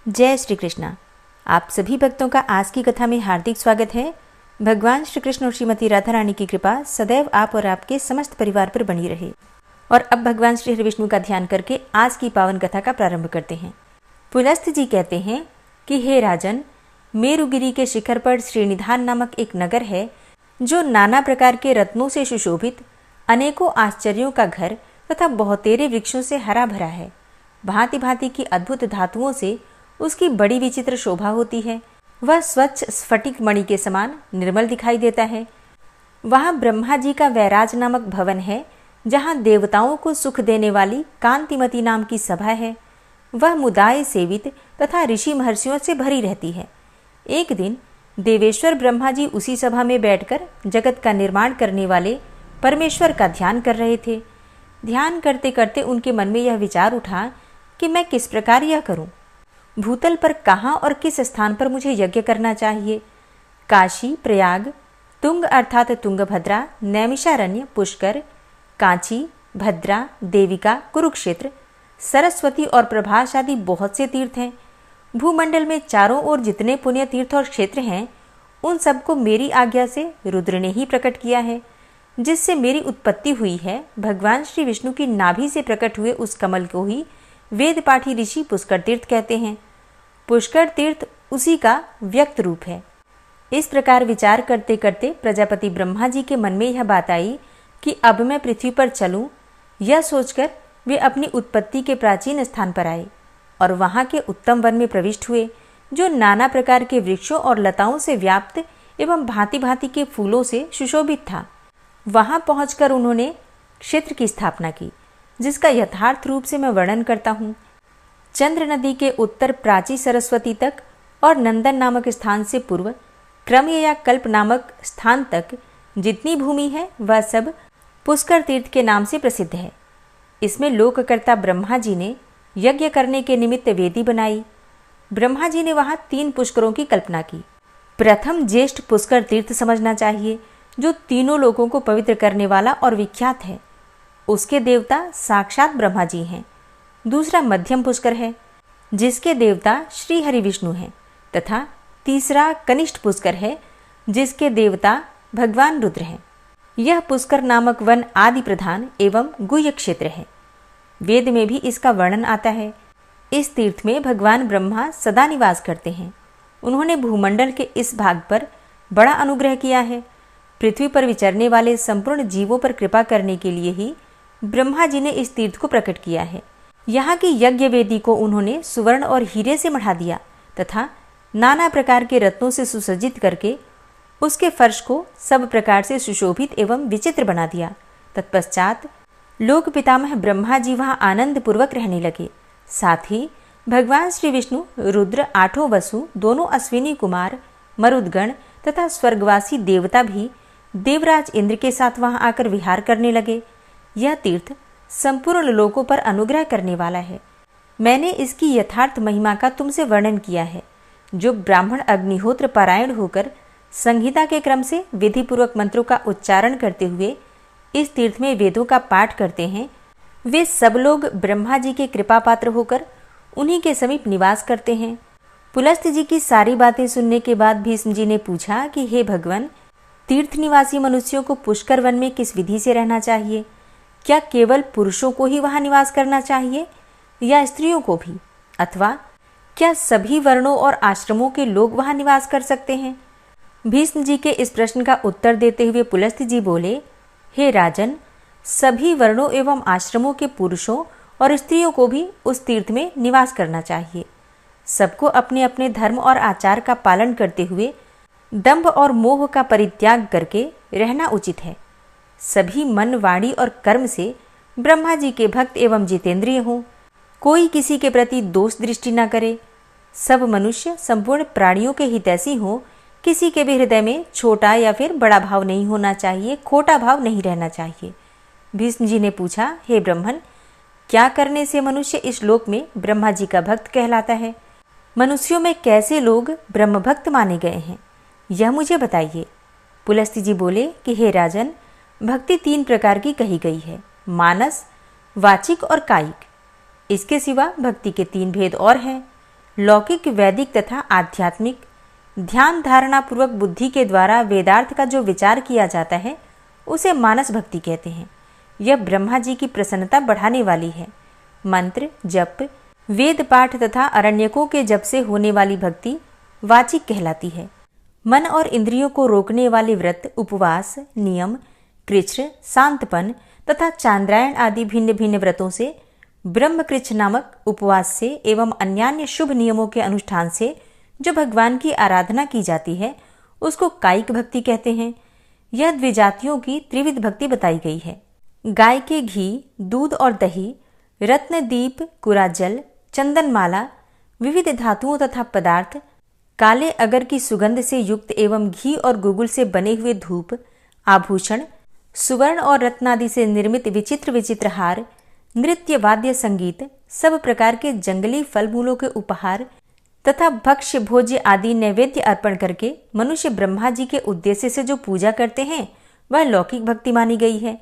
जय श्री कृष्णा। आप सभी भक्तों का आज की कथा में हार्दिक स्वागत है। भगवान श्री कृष्ण और श्रीमती राधा रानी की कृपा सदैव आप और आपके समस्त परिवार पर बनी रहे। और अब भगवान श्री हरि विष्णु का ध्यान करके आज की पावन कथा का प्रारंभ करते हैं। पुलस्त्य जी कहते हैं कि हे राजन, मेरुगिरी के शिखर पर श्रीनिधान नामक एक नगर है, जो नाना प्रकार के रत्नों से सुशोभित, अनेकों आश्चर्यों का घर तथा बहुतेरे वृक्षों से हरा भरा है। भांति भांति की अद्भुत धातुओं से उसकी बड़ी विचित्र शोभा होती है। वह स्वच्छ स्फटिक मणि के समान निर्मल दिखाई देता है। वहाँ ब्रह्मा जी का वैराज नामक भवन है, जहाँ देवताओं को सुख देने वाली कांतिमती नाम की सभा है। वह मुदाय सेवित तथा ऋषि महर्षियों से भरी रहती है। एक दिन देवेश्वर ब्रह्मा जी उसी सभा में बैठकर जगत का निर्माण करने वाले परमेश्वर का ध्यान कर रहे थे। ध्यान करते करते उनके मन में यह विचार उठा कि मैं किस प्रकार यह करूं। भूतल पर कहाँ और किस स्थान पर मुझे यज्ञ करना चाहिए। काशी, प्रयाग, तुंग अर्थात तुंगभद्रा, नैमिषारण्य, पुष्कर, कांची, भद्रा, देविका, कुरुक्षेत्र, सरस्वती और प्रभास आदि बहुत से तीर्थ हैं। भूमंडल में चारों ओर जितने पुण्य तीर्थ और क्षेत्र हैं, उन सबको मेरी आज्ञा से रुद्र ने ही प्रकट किया है। जिससे मेरी उत्पत्ति हुई है, भगवान श्री विष्णु की नाभि से प्रकट हुए उस कमल को ही वेद पाठी ऋषि पुष्कर तीर्थ कहते हैं। पुष्कर तीर्थ उसी का व्यक्त रूप है। इस प्रकार विचार करते करते प्रजापति ब्रह्मा जी के मन में यह बात आई कि अब मैं पृथ्वी पर चलूं। यह सोचकर वे अपनी उत्पत्ति के प्राचीन स्थान पर आए और वहां के उत्तम वन में प्रविष्ट हुए, जो नाना प्रकार के वृक्षों और लताओं से व्याप्त एवं भांति भांति के फूलों से सुशोभित था। वहां पहुंचकर उन्होंने क्षेत्र की स्थापना की, जिसका यथार्थ रूप से मैं वर्णन करता हूँ। चंद्र नदी के उत्तर प्राची सरस्वती तक और नंदन नामक स्थान से पूर्व क्रम्य या कल्प नामक स्थान तक जितनी भूमि है, वह सब पुष्कर तीर्थ के नाम से प्रसिद्ध है। इसमें लोककर्ता ब्रह्मा जी ने यज्ञ करने के निमित्त वेदी बनाई। ब्रह्मा जी ने वहां 3 पुष्करों की कल्पना की। प्रथम ज्येष्ठ पुष्कर तीर्थ समझना चाहिए, जो तीनों लोगों को पवित्र करने वाला और विख्यात है। उसके देवता साक्षात ब्रह्मा जी हैं। दूसरा मध्यम पुष्कर है, जिसके देवता श्री हरि विष्णु हैं, तथा तीसरा कनिष्ठ पुष्कर है, जिसके देवता भगवान रुद्र हैं। यह पुष्कर नामक वन आदि प्रधान एवं गुह्य क्षेत्र है। वेद में भी इसका वर्णन आता है। इस तीर्थ में भगवान ब्रह्मा सदा निवास करते हैं। उन्होंने भूमंडल के इस भाग पर बड़ा अनुग्रह किया है। पृथ्वी पर विचरने वाले संपूर्ण जीवों पर कृपा करने के लिए ही ब्रह्मा जी ने इस तीर्थ को प्रकट किया है। यहाँ की यज्ञ वेदी को उन्होंने सुवर्ण और हीरे से मढ़ा दिया तथा नाना प्रकार के रत्नों से सुसज्जित करके उसके फर्श को सब प्रकार से सुशोभित एवं विचित्र बना दिया। तत्पश्चात लोक पितामह ब्रह्मा जी वहाँ आनंद पूर्वक रहने लगे। साथ ही भगवान श्री विष्णु, रुद्र, 8 वसु, दोनों अश्विनी कुमार, मरुदगण तथा स्वर्गवासी देवता भी देवराज इंद्र के साथ वहां आकर विहार करने लगे। यह तीर्थ संपूर्ण लोकों पर अनुग्रह करने वाला है। मैंने इसकी यथार्थ महिमा का तुमसे वर्णन किया है। जो ब्राह्मण अग्निहोत्र पारायण होकर संहिता के क्रम से विधि पूर्वक मंत्रों का उच्चारण करते हुए इस तीर्थ में वेदों का पाठ करते हैं, वे सब लोग ब्रह्मा जी के कृपा पात्र होकर उन्हीं के समीप निवास करते हैं। पुलस्त्य जी की सारी बातें सुनने के बाद भीष्म जी ने पूछा कि हे भगवान, तीर्थ निवासी मनुष्यों को पुष्कर वन में किस विधि से रहना चाहिए? क्या केवल पुरुषों को ही वहां निवास करना चाहिए या स्त्रियों को भी? अथवा क्या सभी वर्णों और आश्रमों के लोग वहां निवास कर सकते हैं? भीष्म जी के इस प्रश्न का उत्तर देते हुए पुलस्त्य जी बोले, हे राजन, सभी वर्णों एवं आश्रमों के पुरुषों और स्त्रियों को भी उस तीर्थ में निवास करना चाहिए। सबको अपने अपने धर्म और आचार का पालन करते हुए दंभ और मोह का परित्याग करके रहना उचित है। सभी मन, वाणी और कर्म से ब्रह्मा जी के भक्त एवं जितेंद्रिय हों। कोई किसी के प्रति दोष दृष्टि न करे। सब मनुष्य संपूर्ण प्राणियों के हितैषी हों। किसी के भी हृदय में छोटा या फिर बड़ा भाव नहीं होना चाहिए, खोटा भाव नहीं रहना चाहिए। भीष्म जी ने पूछा, हे ब्रह्मन, क्या करने से मनुष्य इस लोक में ब्रह्मा जी का भक्त कहलाता है? मनुष्यों में कैसे लोग ब्रह्म भक्त माने गए हैं, यह मुझे बताइए। पुलस्त्य जी बोले कि हे राजन, भक्ति 3 प्रकार की कही गई है, मानस, वाचिक और कायिक। इसके सिवा भक्ति के 3 भेद और हैं। लौकिक, वैदिक तथा आध्यात्मिक ध्यान धारणा पूर्वक बुद्धि के द्वारा वेदार्थ का जो विचार किया जाता है उसे मानस भक्ति कहते हैं। यह ब्रह्मा जी की प्रसन्नता बढ़ाने वाली है। मंत्र, जप, वेद पाठ तथा अरण्यकों के जप से होने वाली भक्ति वाचिक कहलाती है। मन और इंद्रियों को रोकने वाले व्रत, उपवास, नियम, कृच्छ, शांतपन तथा चांद्रायण आदि भिन्न भिन्न व्रतों से, ब्रह्मकृच्छ नामक उपवास से एवं अन्यान्य शुभ नियमों के अनुष्ठान से जो भगवान की आराधना की जाती है उसको कायिक भक्ति कहते हैं। यह द्विजातियों की त्रिविध भक्ति बताई गई है। गाय के घी, दूध और दही, रत्न दीप, कुराजल, चंदनमाला, विविध धातुओं तथा पदार्थ, काले अगर की सुगंध से युक्त एवं घी और गुगुल से बने हुए धूप, आभूषण, सुवर्ण और रत्नादि से निर्मित विचित्र विचित्र हार, नृत्य, वाद्य, संगीत, सब प्रकार के जंगली फल मूलों के उपहार तथा भक्ष्य भोज्य आदि नैवेद्य अर्पण करके मनुष्य ब्रह्मा जी के उद्देश्य से जो पूजा करते हैं वह लौकिक भक्ति मानी गई है।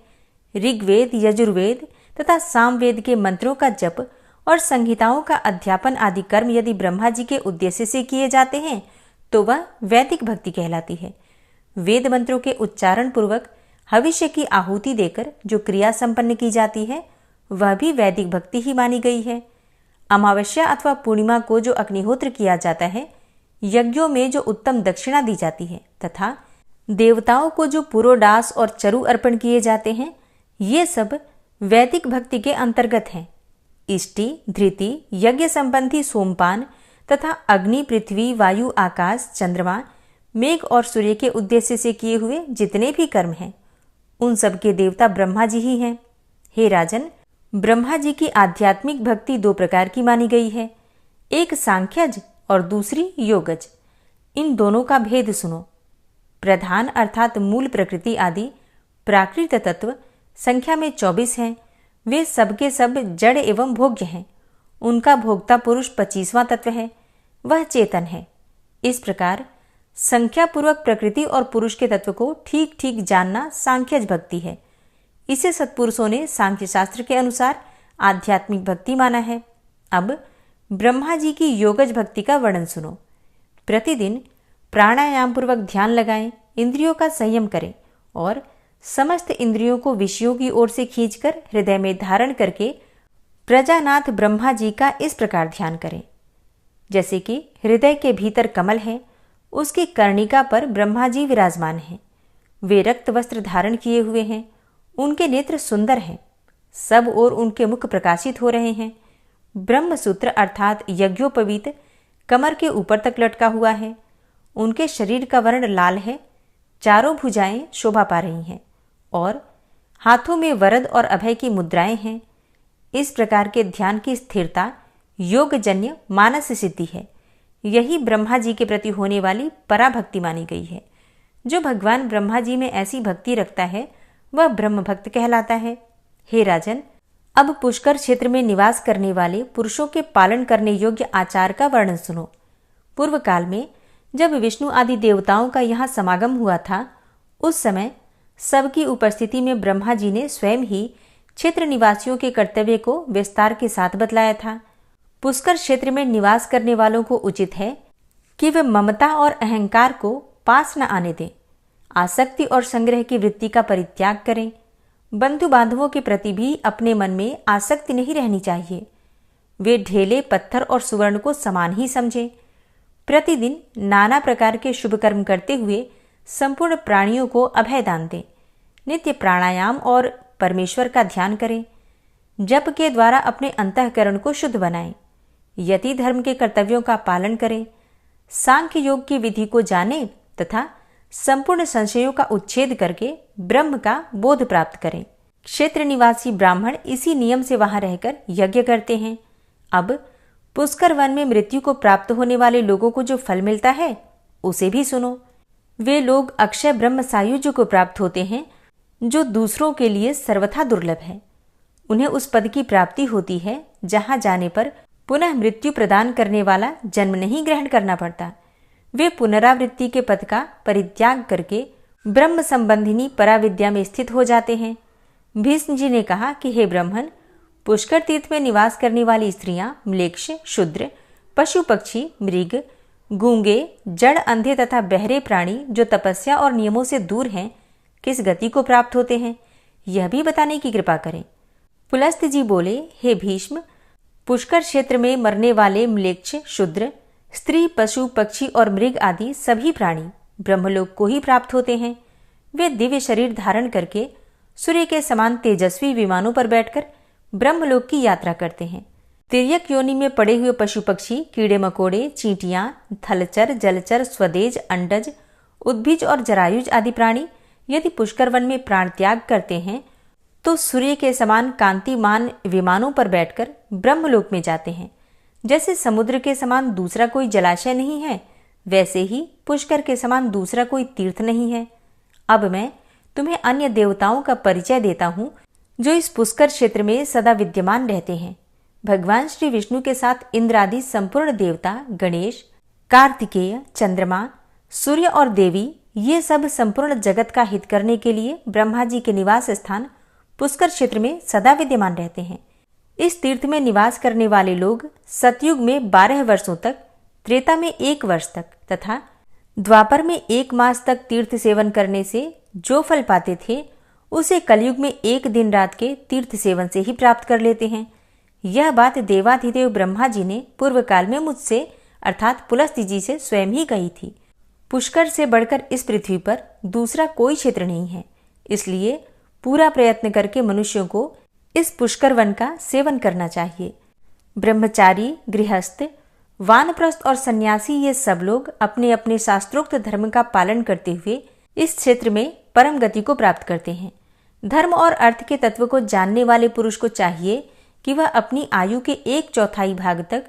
ऋग्वेद, यजुर्वेद तथा सामवेद के मंत्रों का जप और संहिताओं का अध्यापन आदि कर्म यदि ब्रह्मा जी के उद्देश्य से किए जाते हैं तो वह वैदिक भक्ति कहलाती है। वेद मंत्रों के उच्चारण पूर्वक हविष्य की आहुति देकर जो क्रिया संपन्न की जाती है वह भी वैदिक भक्ति ही मानी गई है। अमावस्या अथवा पूर्णिमा को जो अग्निहोत्र किया जाता है, यज्ञों में जो उत्तम दक्षिणा दी जाती है तथा देवताओं को जो पुरोडास और चरु अर्पण किए जाते हैं, ये सब वैदिक भक्ति के अंतर्गत हैं। इष्टि, धृति, यज्ञ संबंधी सोमपान तथा अग्नि, पृथ्वी, वायु, आकाश, चंद्रमा, मेघ और सूर्य के उद्देश्य से किए हुए जितने भी कर्म हैं उन सब के देवता ब्रह्मा जी ही हैं। हे राजन, ब्रह्मा जी की आध्यात्मिक भक्ति दो प्रकार की मानी गई है, एक सांख्यज और दूसरी योगज। इन दोनों का भेद सुनो। प्रधान अर्थात मूल प्रकृति आदि प्राकृत तत्व संख्या में 24 हैं। वे सबके सब जड़ एवं भोग्य हैं। उनका भोक्ता पुरुष 25वां तत्व है, वह चेतन है। इस प्रकार संख्या पूर्वक प्रकृति और पुरुष के तत्व को ठीक ठीक जानना सांख्यज भक्ति है। इसे सत्पुरुषों ने सांख्य शास्त्र के अनुसार आध्यात्मिक भक्ति माना है। अब ब्रह्मा जी की योगज भक्ति का वर्णन सुनो। प्रतिदिन प्राणायाम पूर्वक ध्यान लगाएं, इंद्रियों का संयम करें और समस्त इंद्रियों को विषयों की ओर से खींचकर हृदय में धारण करके प्रजानाथ ब्रह्मा जी का इस प्रकार ध्यान करें। जैसे कि हृदय के भीतर कमल है, उसकी कर्णिका पर ब्रह्मा जी विराजमान हैं। वे रक्त वस्त्र धारण किए हुए हैं, उनके नेत्र सुंदर हैं, सब ओर उनके मुख प्रकाशित हो रहे हैं। ब्रह्मसूत्र अर्थात यज्ञोपवीत कमर के ऊपर तक लटका हुआ है। उनके शरीर का वर्ण लाल है, चारों भुजाएं शोभा पा रही हैं और हाथों में वरद और अभय की मुद्राएं हैं। इस प्रकार के ध्यान की स्थिरता योगजन्य मानस सिद्धि है। यही ब्रह्मा जी के प्रति होने वाली पराभक्ति मानी गई है। जो भगवान ब्रह्मा जी में ऐसी भक्ति रखता है वह ब्रह्म भक्त कहलाता है। हे राजन, अब पुष्कर क्षेत्र में निवास करने वाले पुरुषों के पालन करने योग्य आचार का वर्णन सुनो। पूर्व काल में जब विष्णु आदि देवताओं का यहाँ समागम हुआ था, उस समय सबकी उपस्थिति में ब्रह्मा जी ने स्वयं ही क्षेत्र निवासियों के कर्तव्य को विस्तार के साथ बतलाया था। पुष्कर क्षेत्र में निवास करने वालों को उचित है कि वे ममता और अहंकार को पास न आने दें, आसक्ति और संग्रह की वृत्ति का परित्याग करें। बंधु बांधवों के प्रति भी अपने मन में आसक्ति नहीं रहनी चाहिए। वे ढेले, पत्थर और सुवर्ण को समान ही समझें। प्रतिदिन नाना प्रकार के शुभ कर्म करते हुए संपूर्ण प्राणियों को अभय दान दें। नित्य प्राणायाम और परमेश्वर का ध्यान करें। जप के द्वारा अपने अंतःकरण को शुद्ध बनाएं। यति धर्म के कर्तव्यों का पालन करें। सांख्य योग की विधि को जानें तथा संपूर्ण संशयों का उच्छेद करके ब्रह्म का बोध प्राप्त करें। क्षेत्र निवासी ब्राह्मण इसी नियम से वहां रहकर यज्ञ करते हैं। अब पुष्कर वन में मृत्यु को प्राप्त होने वाले लोगों को जो फल मिलता है उसे भी सुनो। वे लोग अक्षय ब्रह्म सायुज्य को प्राप्त होते हैं जो दूसरों के लिए सर्वथा दुर्लभ है। उन्हें उस पद की प्राप्ति होती है जहां जाने पर पुनः मृत्यु प्रदान करने वाला जन्म नहीं ग्रहण करना पड़ता। वे पुनरावृत्ति के पद का परित्याग करके ब्रह्म संबंधिनी पराविद्या में स्थित हो जाते हैं। भीष्म जी ने कहा कि हे ब्राह्मण, पुष्कर तीर्थ में निवास करने वाली स्त्रियां म्लेच्छ, शूद्र, पशु पक्षी, मृग, गूंगे, जड़, अंधे तथा बहरे प्राणी जो तपस्या और नियमों से दूर हैं, किस गति को प्राप्त होते हैं, यह भी बताने की कृपा करें। पुलस्त्य जी बोले, हे भीष्म, पुष्कर क्षेत्र में मरने वाले म्लेच्छ, शूद्र, स्त्री, पशु, पक्षी और मृग आदि सभी प्राणी ब्रह्मलोक को ही प्राप्त होते हैं। वे दिव्य शरीर धारण करके सूर्य के समान तेजस्वी विमानों पर बैठकर ब्रह्मलोक की यात्रा करते हैं। तिर्यक योनि में पड़े हुए पशु पक्षी, कीड़े मकोड़े, चींटियां, थलचर, जलचर, स्वदेज, अंडज, उद्भिज और जरायुज आदि प्राणी यदि पुष्कर वन में प्राण त्याग करते हैं तो सूर्य के समान कांतिमान विमानों पर बैठकर ब्रह्मलोक में जाते हैं। जैसे समुद्र के समान दूसरा कोई जलाशय नहीं है, वैसे ही पुष्कर के समान दूसरा कोई तीर्थ नहीं है। अब मैं तुम्हें अन्य देवताओं का परिचय देता हूँ जो इस पुष्कर क्षेत्र में सदा विद्यमान रहते हैं। भगवान श्री विष्णु के साथ इंद्र आदि संपूर्ण देवता, गणेश, कार्तिकेय, चंद्रमा, सूर्य और देवी, ये सब संपूर्ण जगत का हित करने के लिए ब्रह्मा जी के निवास स्थान पुष्कर क्षेत्र में सदा विद्यमान रहते हैं। इस तीर्थ में निवास करने वाले लोग सतयुग में 12 वर्षों तक, त्रेता में 1 वर्ष तक तथा द्वापर में 1 मास तक तीर्थ सेवन करने से जो फल पाते थे उसे कलयुग में 1 दिन रात के तीर्थ सेवन से ही प्राप्त कर लेते हैं। यह बात देवाधिदेव ब्रह्मा जी ने पूर्व काल में मुझसे अर्थात पुलस्त्य जी से स्वयं ही कही थी। पुष्कर से बढ़कर इस पृथ्वी पर दूसरा कोई क्षेत्र नहीं है, इसलिए पूरा प्रयत्न करके मनुष्यों को इस पुष्कर वन का सेवन करना चाहिए। ब्रह्मचारी, गृहस्थ, वानप्रस्थ और सन्यासी ये सब लोग अपने अपने शास्त्रोक्त धर्म का पालन करते हुए इस क्षेत्र में परम गति को प्राप्त करते हैं। धर्म और अर्थ के तत्व को जानने वाले पुरुष को चाहिए कि वह अपनी आयु के 1/4 भाग तक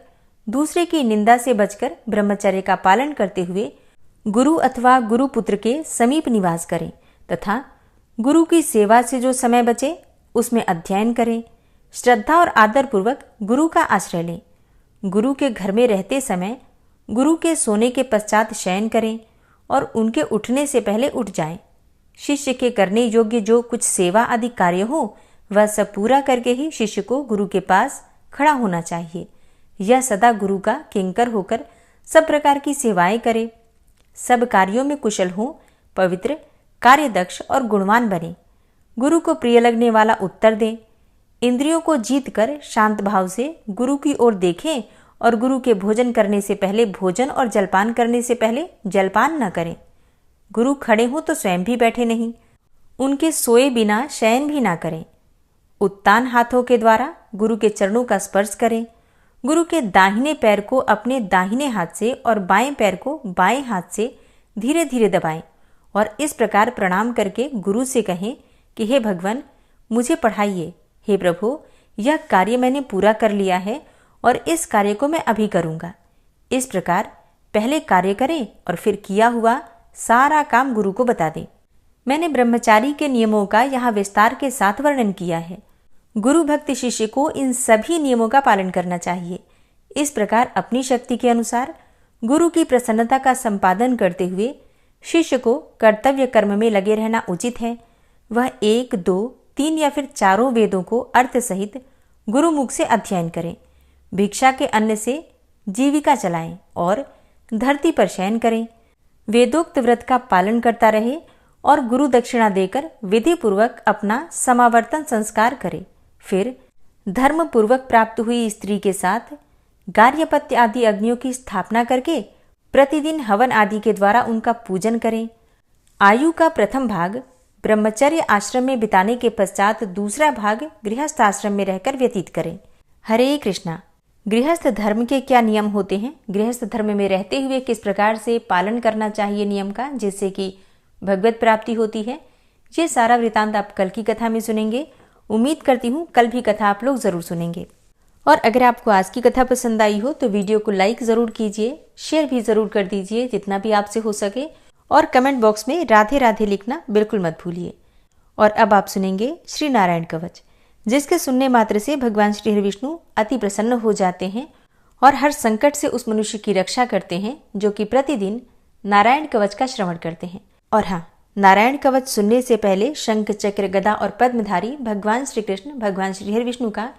दूसरे की निंदा से बचकर ब्रह्मचर्य का पालन करते हुए गुरु अथवा गुरुपुत्र के समीप निवास करें तथा गुरु की सेवा से जो समय बचे उसमें अध्ययन करें। श्रद्धा और आदर पूर्वक गुरु का आश्रय लें। गुरु के घर में रहते समय गुरु के सोने के पश्चात शयन करें और उनके उठने से पहले उठ जाएं। शिष्य के करने योग्य जो कुछ सेवा आदि कार्य हो वह सब पूरा करके ही शिष्य को गुरु के पास खड़ा होना चाहिए। यह सदा गुरु का किंकर होकर सब प्रकार की सेवाएं करे, सब कार्यों में कुशल हो, पवित्र, कार्यदक्ष और गुणवान बने, गुरु को प्रिय लगने वाला उत्तर दें, इंद्रियों को जीत कर शांत भाव से गुरु की ओर देखें और गुरु के भोजन करने से पहले भोजन और जलपान करने से पहले जलपान न करें। गुरु खड़े हो तो स्वयं भी बैठे नहीं, उनके सोए बिना शयन भी ना करें। उत्तान हाथों के द्वारा गुरु के चरणों का स्पर्श करें। गुरु के दाहिने पैर को अपने दाहिने हाथ से और बाएं पैर को बाएं हाथ से धीरे धीरे दबाएं और इस प्रकार प्रणाम करके गुरु से कहें कि हे भगवान, मुझे पढ़ाइए। हे प्रभु, यह कार्य मैंने पूरा कर लिया है और इस कार्य को मैं अभी करूंगा। इस प्रकार पहले कार्य करें और फिर किया हुआ सारा काम गुरु को बता दें। मैंने ब्रह्मचारी के नियमों का यहाँ विस्तार के साथ वर्णन किया है। गुरु भक्त शिष्य को इन सभी नियमों का पालन करना चाहिए। इस प्रकार अपनी शक्ति के अनुसार गुरु की प्रसन्नता का संपादन करते हुए शिष्य को कर्तव्य कर्म में लगे रहना उचित है। वह 1, 2, 3 या फिर 4 वेदों को अर्थ सहित गुरुमुख से अध्ययन करें, भिक्षा के अन्न से जीविका चलाएं और धरती पर शयन करें, वेदोक्त व्रत का पालन करता रहे और गुरु दक्षिणा देकर विधि पूर्वक अपना समावर्तन संस्कार करे। फिर धर्म पूर्वक प्राप्त हुई स्त्री के साथ गार्हपत्य आदि अग्नियों की स्थापना करके प्रतिदिन हवन आदि के द्वारा उनका पूजन करें। आयु का प्रथम भाग ब्रह्मचर्य आश्रम में बिताने के पश्चात दूसरा भाग गृहस्थ आश्रम में रहकर व्यतीत करें। हरे कृष्णा। गृहस्थ धर्म के क्या नियम होते हैं, गृहस्थ धर्म में रहते हुए किस प्रकार से पालन करना चाहिए नियम का, जिससे कि भगवत प्राप्ति होती है, ये सारा वृतांत आप कल की कथा में सुनेंगे। उम्मीद करती हूँ कल भी कथा आप लोग जरूर सुनेंगे। और अगर आपको आज की कथा पसंद आई हो तो वीडियो को लाइक जरूर कीजिए, शेयर भी जरूर कर दीजिए जितना भी आपसे हो सके, और कमेंट बॉक्स में राधे राधे लिखना बिल्कुल मत भूलिए। और अब आप सुनेंगे श्री नारायण कवच, जिसके सुनने मात्र से भगवान श्री हरि विष्णु अति प्रसन्न हो जाते हैं और हर संकट से उस मनुष्य की रक्षा करते हैं जो कि प्रतिदिन नारायण कवच का श्रवण करते हैं। और हाँ, नारायण कवच सुनने से पहले शंख, चक्र, गदा और पद्मधारी भगवान श्री कृष्ण, भगवान श्री हरि विष्णु का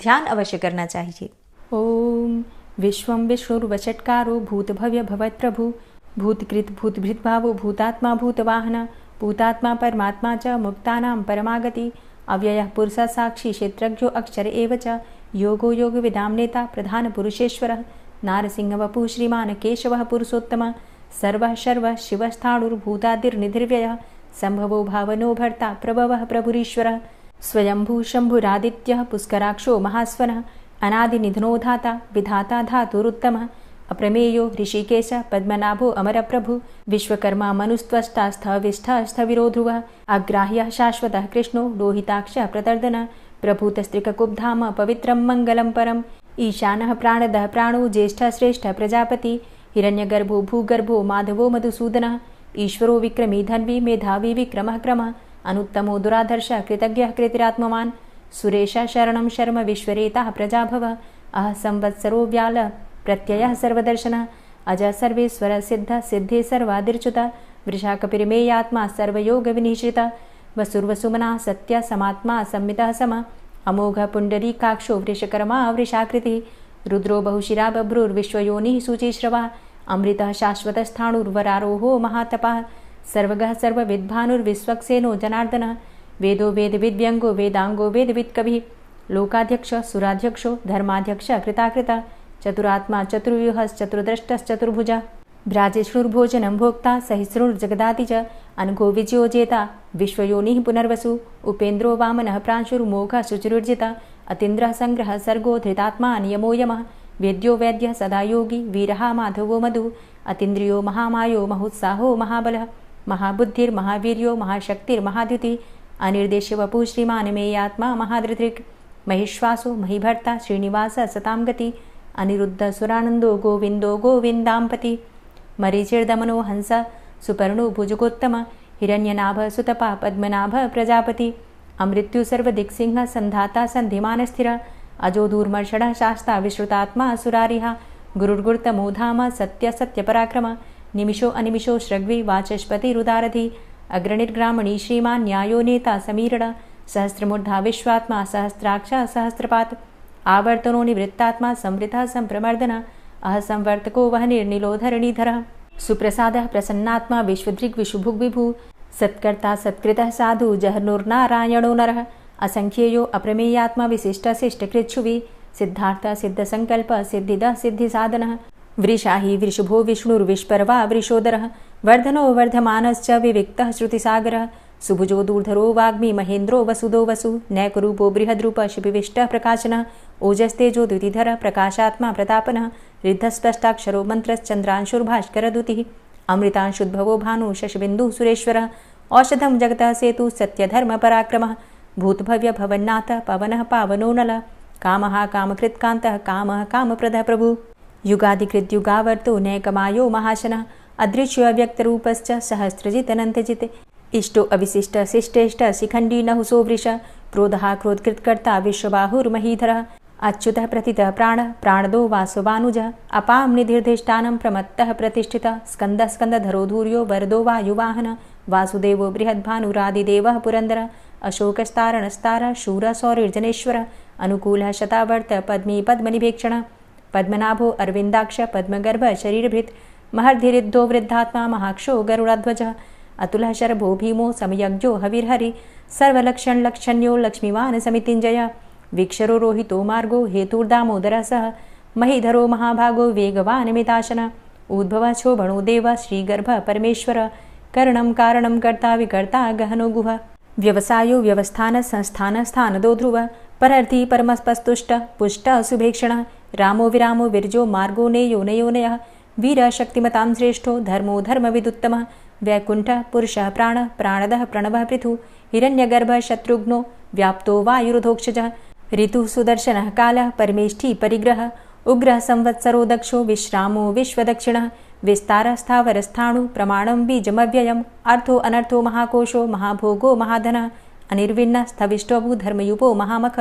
ध्यान अवश्य करना चाहिए। ओम विश्वं विष्णुर्वषट्कारो भूतभव्य भवत्प्रभु भूतकृत भूतभृद्भावो भूतात्मा भूतवाहन भूतात्मा परमात्मा च मुक्तानां परमागति अव्ययः पुरुषः साक्षी क्षेत्रज्ञो अक्षर एव च योगो योगविदां नेता प्रधानपुरुषेश्वरः नारसिंहवपुः श्रीमान् केशवः पुरुषोत्तमः सर्वः शर्वः शिवस्थाणुर्भूतादिर्निधिर्व्ययः सम्भवो भावनो भर्ता प्रभवः प्रभुरीश्वरः स्वयंभू शम्भुरादित्यः पुष्कराक्षो महास्वनः अनादिनिधनो धाता विधाता धातुरुत्तमः अप्रमेयो ऋषिकेश पद्मनाभो अमरप्रभु विश्वकर्मा मनुस्त्वष्टा स्थविष्ठः स्थविरो ध्रुवः अग्राह्यः शाश्वतः कृष्णो लोहिताक्षः प्रतर्दनः प्रभूतस्त्रिककुब्धाम पवित्रं मङ्गलं परम् ईशानः प्राणदः प्राणो ज्येष्ठः श्रेष्ठः प्रजापति हिरण्यगर्भो भूगर्भो माधवो मधुसूदनः ईश्वरो विक्रमी धन्वी मेधावी विक्रमः क्रमः अनुत्तमो दुराधर्षः कृतज्ञः कृतिरात्मवान् सुरेशः शरणं शर्म विश्वरेताः प्रजाभवः अह संवत्सरो व्याल प्रत्ययः सर्वदर्शनः अज सर्वेश्वर सिद्ध सिद्धे सर्वादिर्च्युतः वृषाकपिर्मेयात्मा सर्वयोगविनिश्रितः वसुर्वसुमना सत्य समात्मा संमितः समः अमोघ पुण्डरीकाक्षो वृषकर्मा वृषाकृतिः रुद्रो बहुशिरा बभ्रुर्विश्वयोनिः शुचिश्रवः अमृतः शाश्वतस्थाणुर्वरारोहो महातपः सर्वगः सर्वविद्भानुर्विश्वक्सेनो जनार्दनः वेदो वेदविद्व्यङ्गो वेदाङ्गो वेदवित्कविः लोकाध्यक्षः सुराध्यक्षो धर्माध्यक्षः कृताकृतः चतुरात्मा चतुर्व्यूहश्चतुर्द्रष्टश्चतुर्भुजः भ्राजेष्णुर्भोजनं भोक्ता सहिष्णुर्जगदाति च अनघो विजयोजेता विश्वयोनिः पुनर्वसु उपेन्द्रो वामनः प्रांशुर्मोघः शुचिरुर्जिता अतीन्द्रः सङ्ग्रहः सर्गो धृतात्मा नियमो यमः वेद्यो वैद्यः सदा योगी वीरः माधवो मधु अतीन्द्रियो महामायो महोत्साहो महाबलः महाबुद्धिर्महावीर्यो महाशक्तिर्महाद्युतिः अनिर्देश्यवपुः श्रीमान् मेयात्मा महाधृतिर् महिश्वासो महीभर्ता श्रीनिवासः सतां गति अनिरुद्ध सुरानन्दो गोविन्दो गोविन्दाम्पति मरीचिर्दमनो हंस सुपर्णो भुजगोत्तम हिरण्यनाभ सुतपा पद्मनाभ प्रजापति अमृत्यु सर्वदिक्सिंह संधाता सन्धिमानस्थिर अजो दूर्मर्षणः शास्ता विश्रुतात्मा सुरारिः गुरुर्गुर्तमो धाम सत्य सत्यपराक्रम निमिषो अनिमिषो श्रग्वी वाचस्पतिरुदारधि अग्रणिर्ग्रामणी श्रीमान् न्यायो नेता समीरण सहस्रमूर्धा विश्वात्मा सहस्राक्षा सहस्रपात् आवर्तनो निवृत्तात्मा संवृतः संप्रमर्दन अह संवर्तको वहनिर्निलोधरणीधरः सुप्रसादः प्रसन्नात्मा विश्वदृग्विशुभुग्विभु सत्कर्ता सत्कृतः साधु जहर्नुर्नारायणो नरः असंख्येयो अप्रमेयात्मा विशिष्टशिष्टकृच्छुवि सिद्धार्थ सिद्धसङ्कल्प सिद्धिदः सिद्धिसाधनः वृषाहि वृषभो विष्णुर्विष्पर्वा वृषोदरः वर्धनो वर्धमानश्च विविक्तः श्रुतिसागरः सुभुजो दूर्धरो वाग्मी महेन्द्रो वसुदो वसु नैकरूपो बृहद्रूप शिपिविष्टः प्रकाशनः ओजस्तेजो द्युतिधरः प्रकाशात्मा प्रतापनः रिद्धस्पष्टाक्षरो मन्त्रश्चन्द्रांशुर्भास्करदुतिः अमृतांशुद्भवो भानु शशबिन्दुः सुरेश्वरः औषधं जगतः सेतु सत्यधर्मपराक्रमः भूतभव्य भवन्नाथ पवनः पावनो नलः कामः कामकृत्कान्तः कामः कामप्रदः प्रभु युगादिकृद्युगावर्तो नैकमायो महाशनः अदृश्यो व्यक्तरूपश्च सहस्रजितनन्तजित् इष्टो अविशिष्ट शिष्टेष्ट शिखण्डी नहुसो वृष क्रोधः क्रोधकृत्कर्ता विश्वबाहुर्महीधरः अच्युतः प्रतितः प्राणः प्राणदो वासवानुजः अपां निधिर्धिष्ठानं प्रमत्तः प्रतिष्ठितः स्कन्दः स्कन्दधरो धूर्यो वरदो वायुवाहनः वासुदेवो बृहद्भानुरादिदेवः पुरन्दरः अशोकस्तारणस्तारः शूरः सौरिर्जनेश्वरः अनुकूलः शतावर्त पद्मी पद्मनिभेक्षणः पद्मनाभो अरविन्दाक्ष पद्मगर्भ शरीरभृत् महर्धिरिद्धो वृद्धात्मा महाक्षो गरुडाध्वजः अतुलः शरभो भीमो समयज्ञो हविर्हरि सर्वलक्षणलक्षण्यो लक्ष्मीवान् समितिञ्जयः वीक्षरो रोहितो मार्गो हेतुर्दामोदरः सह महीधरो महाभागो वेगवान् मिताशनः उद्भवः क्षोभणो देवः श्रीगर्भः परमेश्वरः करणं कारणं कर्ता विकर्ता गहनो गुहः व्यवसायो व्यवस्थान संस्थान स्थानदो ध्रुवः परर्थी परमस्पस्तुष्टः पुष्टः सुभेक्षणः रामो विरामो विरजो मार्गो नेयो नयोनयः वीरः शक्तिमतां श्रेष्ठो धर्मो धर्मविदुत्तमः वैकुण्ठः पुरुषः प्राणः प्राणदः प्रणवः पृथुः हिरण्यगर्भः शत्रुघ्नो व्याप्तो वायुरुधोक्षजः ऋतुः सुदर्शनः कालः परमेष्ठी परिग्रहः उग्रः संवत्सरो दक्षो विश्रामो विश्वदक्षिणः विस्तारः स्थावरस्थाणु प्रमाणं बीजमव्ययम् अर्थो अनर्थो महाकोशो महाभोगो महाधनः अनिर्विण्णः स्थविष्टोभू धर्मयुपो महामख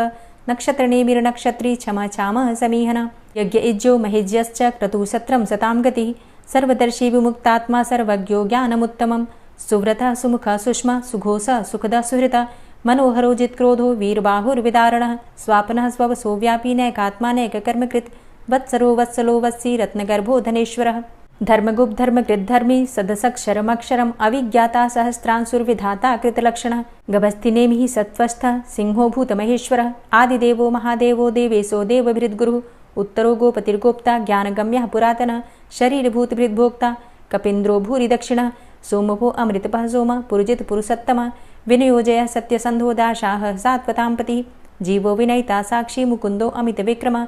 नक्षत्रनेमिर्नक्षत्री क्षमछामः समीहनः यज्ञ इज्यो महेज्यश्च क्रतुसत्रं सतां गतिः सर्वदर्शी विमुक्तात्मा सर्वज्ञो ज्ञानमुत्तमं सुव्रतः सुमुखः सुष्मा सुघोषः सुखदः सुहृतः मनोहरो जित्क्रोधो वीरबाहुर्विदारणः स्वापनः स्ववसो व्यापी नैकात्मा नैककर्मकृत् वत्सरो वत्सलो वत्सी रत्नगर्भो धनेश्वरः धर्मगुप्त धर्मकृद्धर्मी सदसक्षरमक्षरम् अविज्ञाता सहस्रांशुर्विधाता कृतलक्षणः गभस्तिनेमिः सत्त्वस्थः सिंहो भूतमहेश्वरः आदिदेवो महादेवो देवेशो देवभृद्गुरुः उत्तरो गोपतिर्गोप्ता ज्ञानगम्यः पुरातनः शरीरभूतभृद्भोक्ता कपीन्द्रो भूरि दक्षिणः सोमभो अमृतपः सोम पुरुजित पुरुषोत्तमः विनियोजय सत्यसन्धो दाशाः सात्वतां पतिः जीवो विनयिता साक्षी मुकुन्दो अमितविक्रमः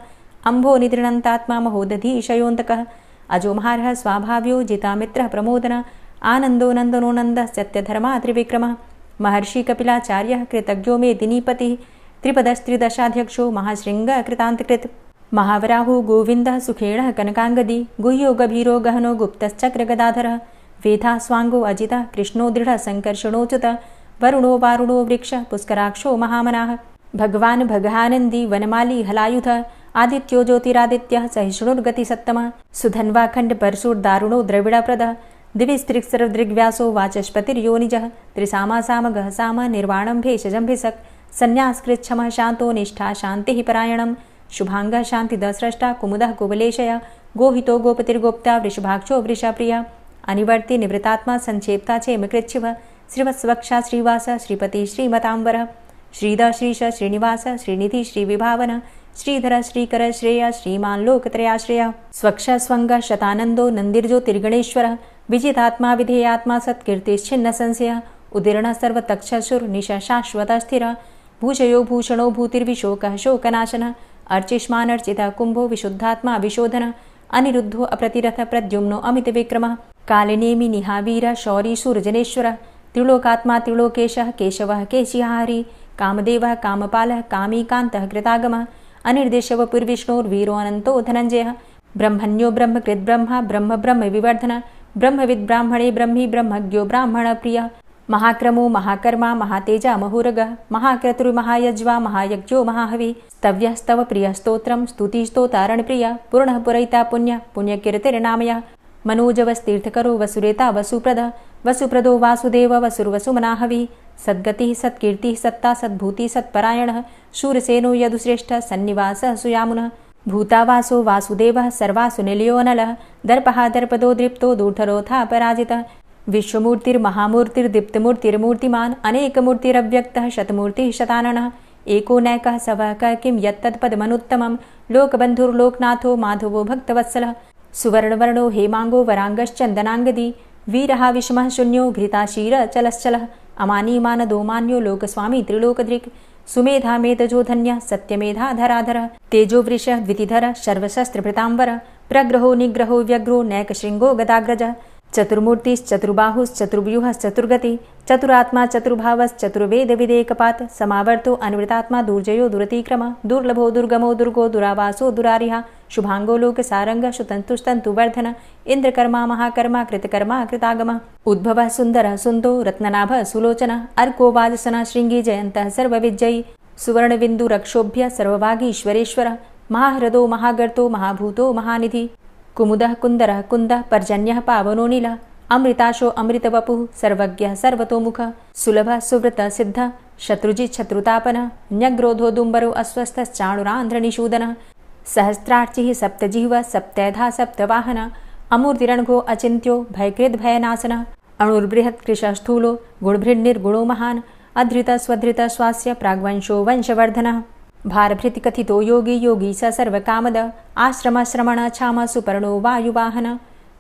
अम्भो निद्रणन्तात्मा महोदधीशयोऽन्तकः अजोमहारः स्वाभाव्यो जितामित्रः प्रमोदन आनन्दो नन्दनो नन्दः सत्यधर्मा त्रिविक्रमः महर्षि कपिलाचार्यः कृतज्ञो मेदिनीपतिः त्रिपदस्त्रिदशाध्यक्षो महाशृङ्गः कृतान्तकृत् महावराहो गोविन्दः सुखेणः कनकाङ्गदी गुह्यो गभीरो गहनो गुप्तश्चक्रगदाधरः वेधा स्वाङ्गो अजितः कृष्णो दृढः सङ्कर्षणोच्युतः वरुणो वारुणो वृक्षः पुष्कराक्षो महामनाः भगवान् भगानन्दी वनमाली हलायुधः आदित्यो ज्योतिरादित्यः सहिष्णुर्गतिसत्तमः सुधन्वाखण्ड परशुर्दारुणो द्रविडप्रदः दिविस्त्रिक्सर्वदृग्व्यासो वाचस्पतिर्योनिजः त्रिसामा सामगः साम निर्वाणं भेषजम्भिषक् संन्यासकृच्छमः शान्तो निष्ठा शान्तिः परायणं शुभाङ्गः शान्तिदस्रष्टा कुमुदः कुवलेशय गोहितो गोपतिर्गोप्ता वृषभाक्षो वृषाप्रियः अनिवर्ति निवृतात्मा संक्षेप्ता चेमकृच्छिवः श्रीवत्सवक्षा श्रीवास श्रीपति श्रीमताम्बरः श्रीद श्रीश श्रीनिवास श्रीनिधि श्रीविभावन श्रीधर श्रीकर श्रेय श्रीमान् लोकत्रयाश्रय स्वक्ष स्वंग शतानंदो नंदिर्ज्योतिर्गणेश्वरः विजितात्मा विधेयात्मा सत्कीर्तिश्छिन्न संशयः उदीर्णः सर्वतक्षशुर्निश शाश्वतः स्थिरः भूषयो भूषणो भूतिर्विशोकः शोकनाशनः अर्चिष्मानर्चितः कुम्भो विशुद्धात्मा विशोधनः अनिरुद्धो अप्रतिरथ प्रद्युम्नो अमितविक्रमः कालिनेमि निहावीर शौरी शूरजनेश्वरः त्रिलोकात्मा त्रिलोकेशः केशवः केशिहारी कामदेवः कामपालः कामीकान्तः कृतागमः अनिर्देशव पुर्विष्णोर्वीरो अनन्तो धनञ्जयः ब्रह्मण्यो ब्रह्मकृद्ब्रह्मा ब्रह्म ब्रह्म विवर्धन ब्रह्मविद् ब्राह्मणे ब्रह्मी ब्रह्मज्ञो ब्राह्मणप्रियः महाक्रमो महाकर्मा महातेजा महोरगः महाक्रतुर्महायज्वा महायज्ञो महाहवि स्तव्यः स्तव प्रियः स्तोत्रं स्तुतिस्तोतारणप्रियः पूर्णः पुरैता पुण्यः पुण्यकीर्तिर्नामयः मनोजवस्तीर्थकरो वसुरेता वसुप्रदः वसुप्रदो वासुदेव वसुर्वसुमनाहवि सद्गतिः सत्कीर्तिः सत्ता सद्भूतिः सत्परायणः शूरसेनो यदुश्रेष्ठः सन्निवासः सुयामुनः भूतावासो वासुदेवः सर्वासु निलयोऽनलः दर्पः दर्पदो दृप्तो दूर्धरोऽथा पराजितः विश्वमूर्तिर्महामूर्तिर्दीप्तमूर्तिर्मूर्तिमान् अनेकमूर्तिरव्यक्तः शतमूर्तिः शताननः एको नैकः सवः किं यत्तत्पदमनुत्तमं लोकबन्धुर्लोकनाथो माधवो भक्तवत्सलः सुवर्णवर्णो हेमाङ्गो वराङ्गश्चन्दनाङ्गदी वीरः विषमः शून्यो घृताशीरचलश्चलः अमानीमानदो मान्यो लोकस्वामी त्रिलोकदृक् सुमेधा मेधजो धन्यः सत्यमेधाधराधरः तेजोवृषः द्वितिधरः सर्वशस्त्रभृताम्बरः प्रग्रहो निग्रहो व्यग्रो नैकशृङ्गो गदाग्रजः चतुर्मूर्तिश्चतुर्बाहुश्चतुर्व्यूहश्चतुर्गति चतुरात्मा चतुर्भावश्चतुर्वेदविदेकपात् समावर्तो अनुवृतात्मा दुर्जयो दुरतिक्रमः दुर्लभो दुर्गमो दुर्गो दुरावासो दुरारिहा शुभांगो लोकसारंगः शुतन्तुस्तन्तुवर्धन इन्द्रकर्मा महाकर्मा कृतकर्मा कृतागमः उद्भवः सुन्दरः सुन्दो रत्ननाभः सुलोचनः अर्को वाजसनः शृङ्गी जयन्तः सर्वविजयी सुवर्णबिन्दुरक्षोभ्य सर्वभागीश्वरेश्वरः महाहृदो महागर्तो महाभूतो महानिधि कुमुदः कुन्दरः कुन्दः पर्जन्यः पावनो नीलः अमृताशो अमृतवपुः सर्वज्ञः सर्वतोमुखः सुलभः सुव्रतः सिद्धः शत्रुजित् शत्रुतापनः न्यग्रोधो दुम्बरो अस्वस्थश्चाणुरान्ध्रनिषूदनः सहस्रार्चिः सप्तजिह्वः सप्तैधा सप्तवाहनः अमूर्तिरणघो अचिन्त्यो भयकृद्भयनाशनः अणुर्बृहत् कृशस्थूलो गुणभृन्निर्गुणो महान् अधृतः स्वधृतः स्वास्य प्राग्वंशो वंशवर्धनः भारभृतिकथितो योगी योगी स सर्वकामद आश्रमश्रमण क्षाम सुपर्णो वायुवाहन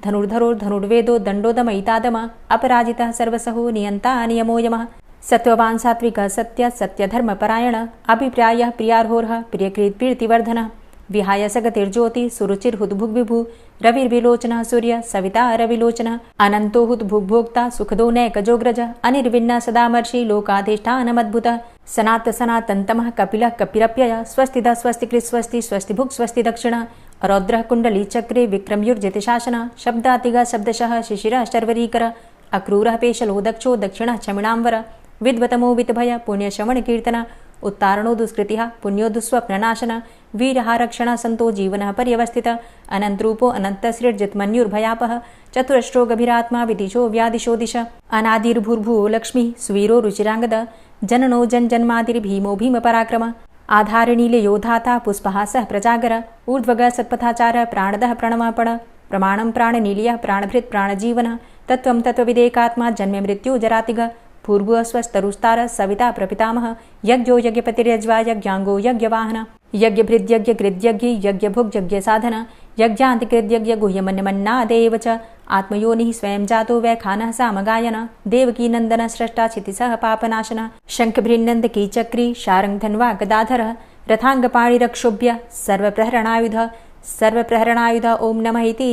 धनुर्धरोर्धनुर्वेदो दण्डोदमयितादम अपराजितः सर्वसहो नियन्ता नियमो यमः सत्त्ववान् सात्विकः सत्य सत्यधर्मपरायण अभिप्रायः प्रियार्होर्ह प्रियकृत्प्रीतिवर्धनः विहाय सगतिर्ज्योति सुरुचिर्हुद्भुग्विभु रविर्विलोचनः सूर्य सविता रविलोचनः अनन्तो हुद्भुग्भोक्ता सुखदो नैकजोग्रज अनिर्विण्ण सदामर्षि लोकाधिष्ठानमद्भुतः सनात सनातन्तमः कपिलः कपिरप्यय स्वस्तिदा स्वस्तिकृत् स्वस्ति स्वस्तिभुक् स्वस्ति दक्षिणः रौद्रः कुण्डली चक्रे विक्रम्युर्जितशासनः शब्दातिगः शब्दशः शिशिरः शर्वरीकरः अक्रूरः पेशलो दक्षो दक्षिणः क्षमिणाम्बर विद्वतमो वितभय पुण्यश्रवणकीर्तन उत्तारणो दुष्कृतिः पुण्यो दुःस्वप्ननाशन वीरः रक्षणः सन्तो जीवनः पर्यवस्थितः अनन्तरूपो अनन्तसृर्जितमन्युर्भयापः चतुरश्रो गभीरात्मा विदिशो व्यादिशो दिश अनादिर्भूर्भुवो लक्ष्मीः सुवीरो रुचिराङ्गद जननो जन्मादिर्भीमो भीमपराक्रम आधारनीलयोधाता पुष्पहासः प्रजागर ऊर्ध्वगः सत्पथाचारः प्राणदः प्रणवापण प्रमाणं प्राणनीलयः प्राणभृत् प्राणजीवनः तत्त्वं तत्त्वविदेकात्मा जन्म मृत्यु जरातिग पूर्वस्वस्तरुस्तारः सविता प्रपितामहः यज्ञो यज्ञपतिर्यज्वा यज्ञाङ्गो यज्ञवाहन यज्ञभृद्यज्ञ कृद्यज्ञ यज्ञभुग् यज्ञसाधन यज्ञान्तिकृद्यज्ञ गुह्यमन्यमन्नादेव च आत्मयोनिः स्वयं जातो वैखानः सामगायन देवकी नन्दन स्रष्टा क्षितिसः पापनाशन शङ्खभृन्नन्द कीचक्री शारङ्गधन्वा गदाधरः रथाङ्गपाणिरक्षोभ्य सर्वप्रहरणायुध ओम नमः इति।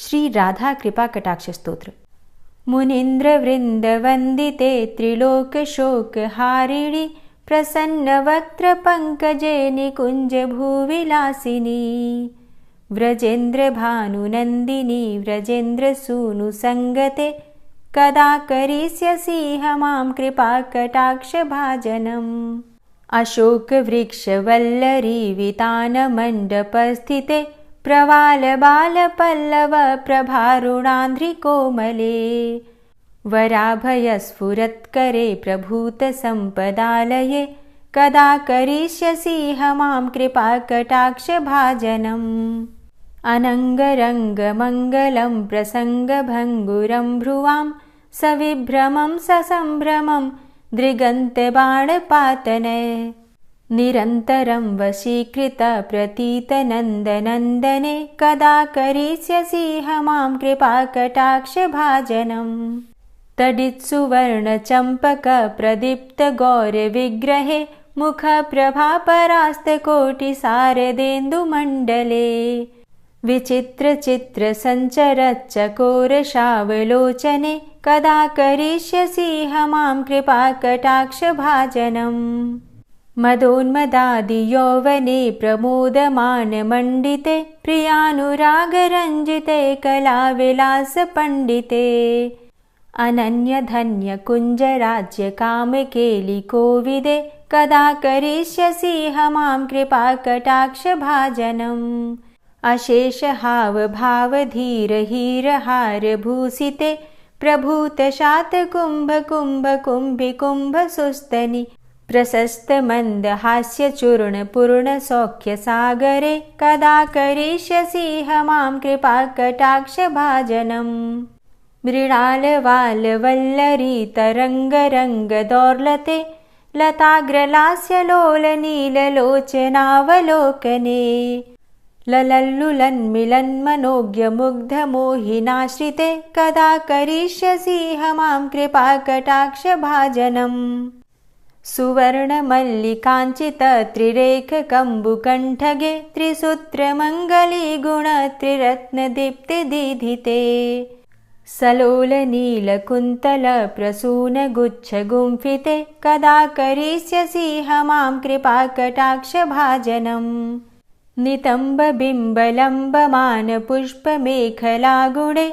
श्री राधा कृपा कटाक्ष स्तोत्र। मुनीन्द्र वृंद वंदिते त्रिलोक शोक हारिणी प्रसन्न वक्त्र पंकजे निकुंज भूविलासिनी व्रजेन्द्र भानुनंदिनी व्रजेन्द्र सूनु संगते कदा करिष्यसि मां कृपा कटाक्ष भाजनम्। अशोक वृक्ष वल्लरी वितान मंडपस्थिते प्रवाल बाल पल्लव प्रभारुणान्ध्रि कोमले वराभय स्फुरत्करे प्रभूत संपदालये कदा करिष्यसि मां कृपा कटाक्ष भाजनम्। अनङ्गरङ्ग मङ्गलं प्रसङ्गभङ्गुरं भ्रुवां सविभ्रमं ससम्भ्रमं दृगन्तबाणपातने निरन्तरं वशीकृत प्रतीतनन्दनन्दने कदा करिष्यसि मां कृपा कटाक्ष भाजनम्। तडित्सुवर्णचम्पक प्रदीप्त गौरविग्रहे मुख प्रभापरास्तकोटिसारदेन्दुमण्डले विचित्र चित्र सञ्चरच्चकोरशावलोचने कदा करिष्यसि मां कृपा कटाक्ष भाजनम्। मदोन्मदादि यौवने प्रमोदमानमण्डिते प्रियानुरागरञ्जिते कलाविलास पण्डिते अनन्यधन्य कुञ्जराज्य कामकेलिकोविदे कदा करिष्यसि मां कृपा कटाक्ष भाजनम्। अशेष हाव भाव धीर हीर हार भूषिते प्रभूत शात कुंभ कुंभ कुंभि कुंभ सुस्तनि प्रशस्त मंद हास्य चूर्ण पूर्ण सौख्य सागरे कदा करिष्यसि मां कृपा कटाक्ष भाजनम्। मृणाल वाल वल्लरी तरंग रंग दौर्लते लताग्रलास्य लोल नील लोचनावलोकने ललल्लुलन्मिलन्मनोज्ञ मुग्ध मोहिनाश्रिते कदा करिष्यसि मां कृपा कटाक्ष भाजनम्। सुवर्णमल्लिकाञ्चित त्रिरेख कम्बुकण्ठगे त्रिसूत्रमङ्गली गुण त्रिरत्नदीप्ति दीधिते सलोल नीलकुन्तल प्रसून गुच्छ गुम्फिते कदा करिष्यसि मां कृपा कटाक्ष भाजनम्। नितम्ब बिम्बलम्बमान पुष्पमेखलागुणे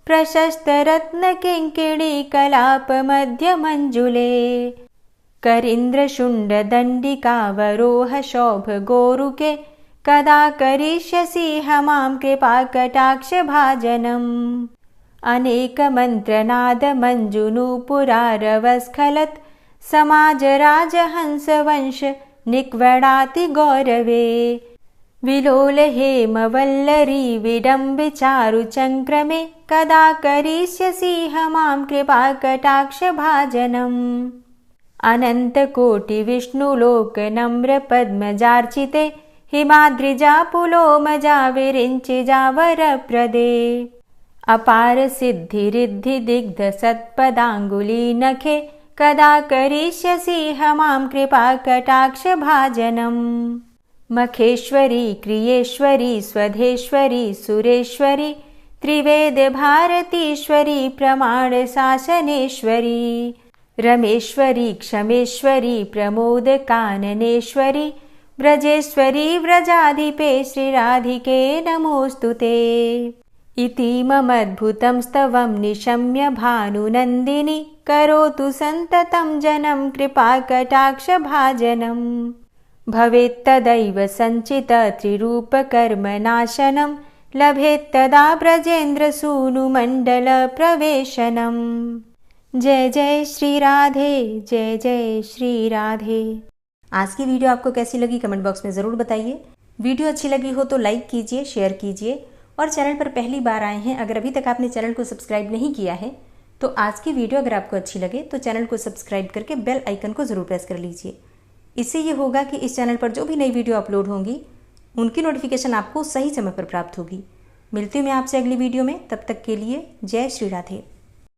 प्रशस्त रत्न किङ्किणी कलाप मध्य मञ्जुले करीन्द्र शुण्ड दण्डिकावरोह शोभ गोरुके कदा करिष्यसि मां कृपा कटाक्ष भाजनम्। अनेक मन्त्रनाद मञ्जुनूपुरारवस्खलत् समाज राजहंस वंश निक्वणाति गौरवे विलोल हेम वल्लरी विडम्बि चारु चङ्क्रमे कदा करिष्यसि मां कृपा कटाक्ष भाजनम्। अनंत कोटि विष्णुलोक नम्र पद्मजार्चिते हिमाद्रिजा पुलोमजा विरिञ्चिजा वरप्रदे अपार सिद्धि रिद्धि दिग्ध सत्पदाङ्गुली नखे कदा करिष्यसि मां कृपा कटाक्ष भाजनम्। मखेश्वरी क्रियेश्वरी स्वधेश्वरी सुरेश्वरी त्रिवेद भारतीश्वरी प्रमाण शासनेश्वरी रमेश्वरी क्षमेश्वरी प्रमोद काननेश्वरी व्रजेश्वरी व्रजाधिपे श्रीराधिके नमोऽस्तुते। इति ममद्भुतं स्तवं निशम्य भानुनन्दिनी करोतु सन्ततं जनं कृपा कटाक्ष भाजनम्। भवेत्तदैव सञ्चित त्रिरूपकर्मनाशनं लभेत्तदा ब्रजेन्द्रसूनुमण्डल प्रवेशनम्। जय जय श्री राधे, जय जय श्री राधे। आज की वीडियो आपको कैसी लगी कमेंट बॉक्स में ज़रूर बताइए। वीडियो अच्छी लगी हो तो लाइक कीजिए, शेयर कीजिए और चैनल पर पहली बार आए हैं, अगर अभी तक आपने चैनल को सब्सक्राइब नहीं किया है तो आज की वीडियो अगर आपको अच्छी लगे तो चैनल को सब्सक्राइब करके बेल आइकन को ज़रूर प्रेस कर लीजिए। इससे ये होगा कि इस चैनल पर जो भी नई वीडियो अपलोड होंगी उनकी नोटिफिकेशन आपको सही समय पर प्राप्त होगी। मिलती हूँ मैं आपसे अगली वीडियो में, तब तक के लिए जय श्री राधे।